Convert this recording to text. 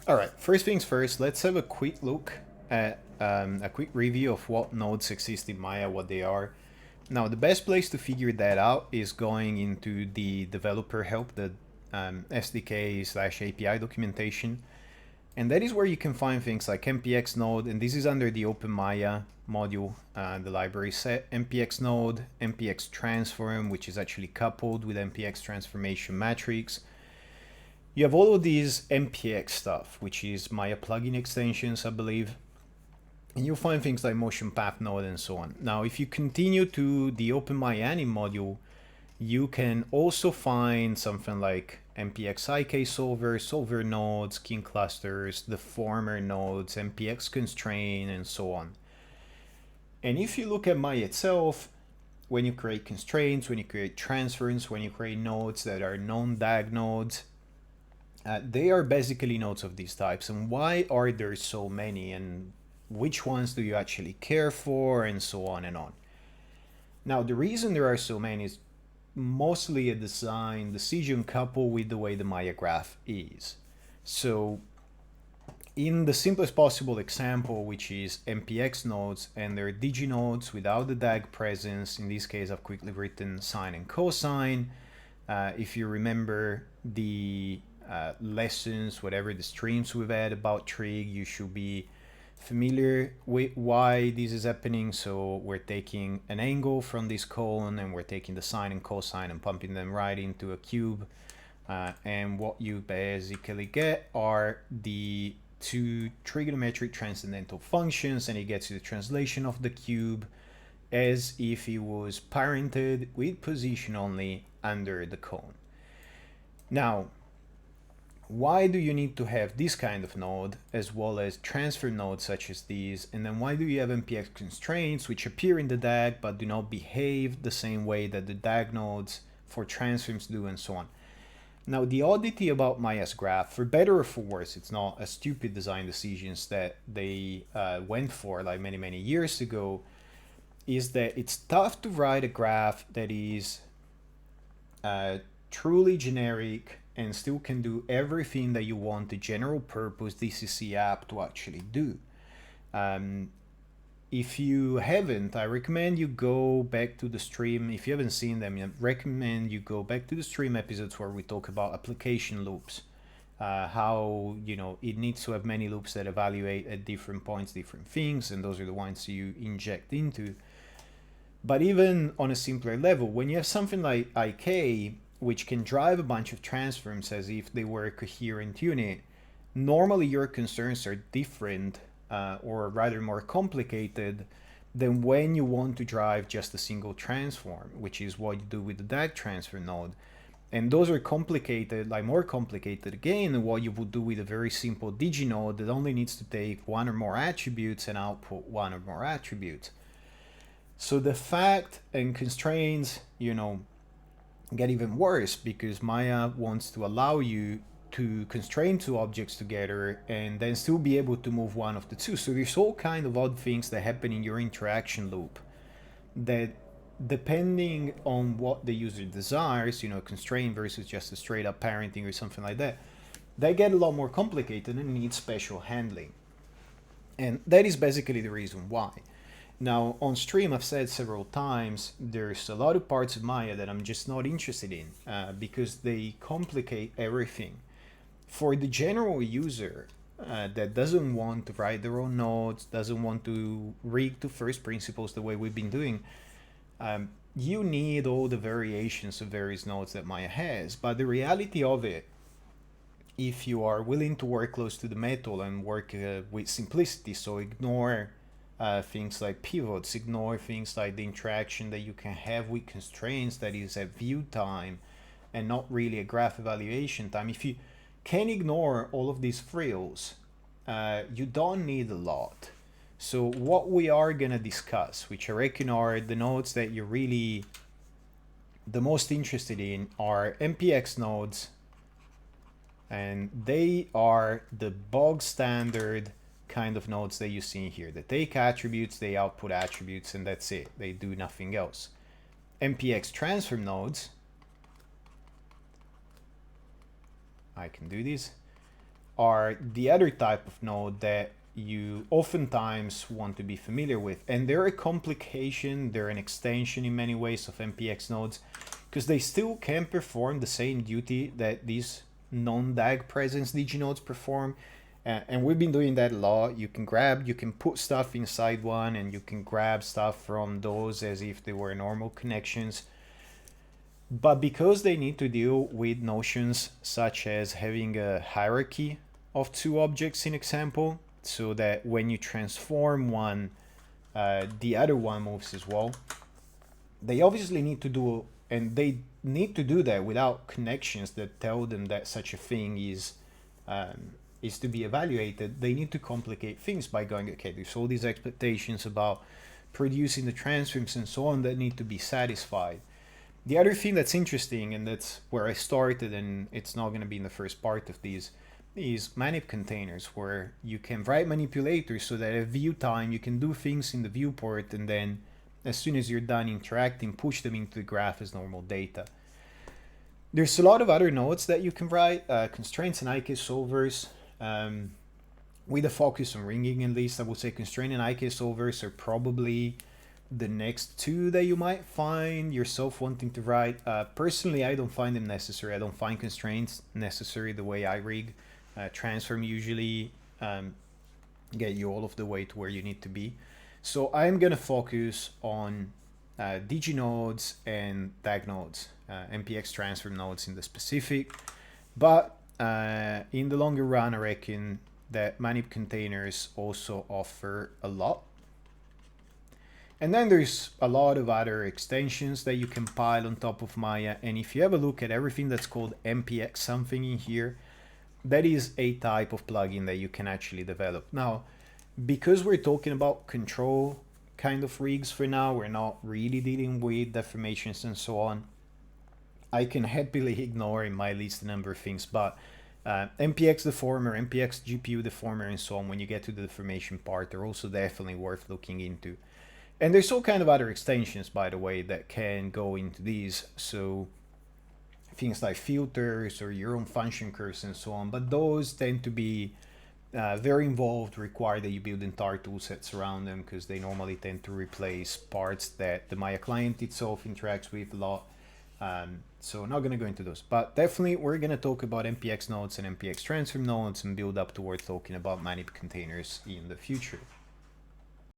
All right, first things first, let's have a quick look at a quick review of what nodes exist in Maya, what they are. Now, the best place to figure that out is going into the developer help, the SDK/API documentation. And that is where you can find things like MPX node, and this is under the OpenMaya module, the library set, MPX node, MPX transform, which is actually coupled with MPX transformation matrix. You have all of these MPX stuff, which is Maya plugin extensions, I believe. And you'll find things like motion path node and so on. Now, if you continue to the OpenMaya module, you can also find something like MPX IK solver, solver nodes, king clusters, deformer nodes, MPX constraint, and so on. And if you look at Maya itself, when you create constraints, when you create transference, when you create nodes that are non-DAG nodes, they are basically nodes of these types. And why are there so many? And which ones do you actually care for? And so on and on. Now, the reason there are so many is mostly a design decision coupled with the way the Maya graph is. So in the simplest possible example, which is MPX nodes and their diginodes without the DAG presence, in this case I've quickly written sine and cosine. If you remember the lessons, whatever the streams we've had about trig, you should be familiar with why this is happening. So we're taking an angle from this column and we're taking the sine and cosine and pumping them right into a cube. And what you basically get are the two trigonometric transcendental functions, and it gets you the translation of the cube as if it was parented with position only under the cone. Now, why do you need to have this kind of node as well as transfer nodes such as these? And then why do you have MPX constraints which appear in the DAG but do not behave the same way that the DAG nodes for transforms do, and so on? Now, the oddity about Maya's graph, for better or for worse, it's not a stupid design decisions that they went for like many years ago, is that it's tough to write a graph that is truly generic and still can do everything that you want the general purpose DCC app to actually do. If you haven't, I recommend you go back to the stream. If you haven't seen them, I recommend you go back to the stream episodes where we talk about application loops, how it needs to have many loops that evaluate at different points different things, and those are the ones you inject into. But even on a simpler level, when you have something like IK, which can drive a bunch of transforms as if they were a coherent unit, normally your concerns are different, or rather more complicated than when you want to drive just a single transform, which is what you do with the DAG transfer node. And those are complicated, like more complicated again than what you would do with a very simple diginode that only needs to take one or more attributes and output one or more attributes. So the fact and constraints, get even worse because Maya wants to allow you to constrain two objects together and then still be able to move one of the two. So there's all kind of odd things that happen in your interaction loop that, depending on what the user desires, constraint versus just a straight up parenting or something like that, they get a lot more complicated and need special handling. And that is basically the reason why. Now, on stream, I've said several times, there's a lot of parts of Maya that I'm just not interested in because they complicate everything. For the general user that doesn't want to write their own nodes, doesn't want to rig to first principles the way we've been doing, you need all the variations of various nodes that Maya has. But the reality of it, if you are willing to work close to the metal and work with simplicity, so ignore things like pivots, ignore things like the interaction that you can have with constraints that is at view time and not really a graph evaluation time. If you can ignore all of these frills, you don't need a lot. So what we are going to discuss, which I reckon are the nodes that you're really the most interested in, are MPX nodes, and they are the bog standard kind of nodes that you see here. They take attributes, they output attributes, and that's it. They do nothing else. MPX transform nodes, I can do this, are the other type of node that you oftentimes want to be familiar with. And they're a complication, they're an extension in many ways of MPX nodes, because they still can perform the same duty that these non-DAG presence diginodes perform. And we've been doing that a lot. You can put stuff inside one, and you can grab stuff from those as if they were normal connections. But because they need to deal with notions such as having a hierarchy of two objects in example, so that when you transform one, the other one moves as well, they obviously need to do, and they need to do that without connections that tell them that such a thing is to be evaluated. They need to complicate things by going, okay, there's all these expectations about producing the transforms and so on that need to be satisfied. The other thing that's interesting, and that's where I started, and it's not going to be in the first part of these, is manip containers, where you can write manipulators so that at view time you can do things in the viewport, and then as soon as you're done interacting, push them into the graph as normal data. There's a lot of other nodes that you can write, constraints and IK solvers. With a focus on ringing, at least, I would say constraint and IK solvers are probably the next two that you might find yourself wanting to write. Personally, I don't find them necessary. I don't find constraints necessary the way I rig. Transform usually get you all of the way to where you need to be. So I'm going to focus on diginodes and DAG nodes, MPX transform nodes in the specific. But in the longer run, I reckon that manip containers also offer a lot. And then there's a lot of other extensions that you can pile on top of Maya. And if you have a look at everything that's called MPX something in here, that is a type of plugin that you can actually develop. Now, because we're talking about control kind of rigs for now, we're not really dealing with deformations and so on, I can happily ignore in my list a number of things, but MPX deformer, MPX GPU deformer, and so on, when you get to the deformation part, they're also definitely worth looking into. And there's all kind of other extensions, by the way, that can go into these. So things like filters or your own function curves and so on, but those tend to be very involved, require that you build entire tool sets around them, because they normally tend to replace parts that the Maya client itself interacts with a lot. So not going to go into those, but definitely we're going to talk about MPX nodes and MPX transform nodes and build up towards talking about manip containers in the future.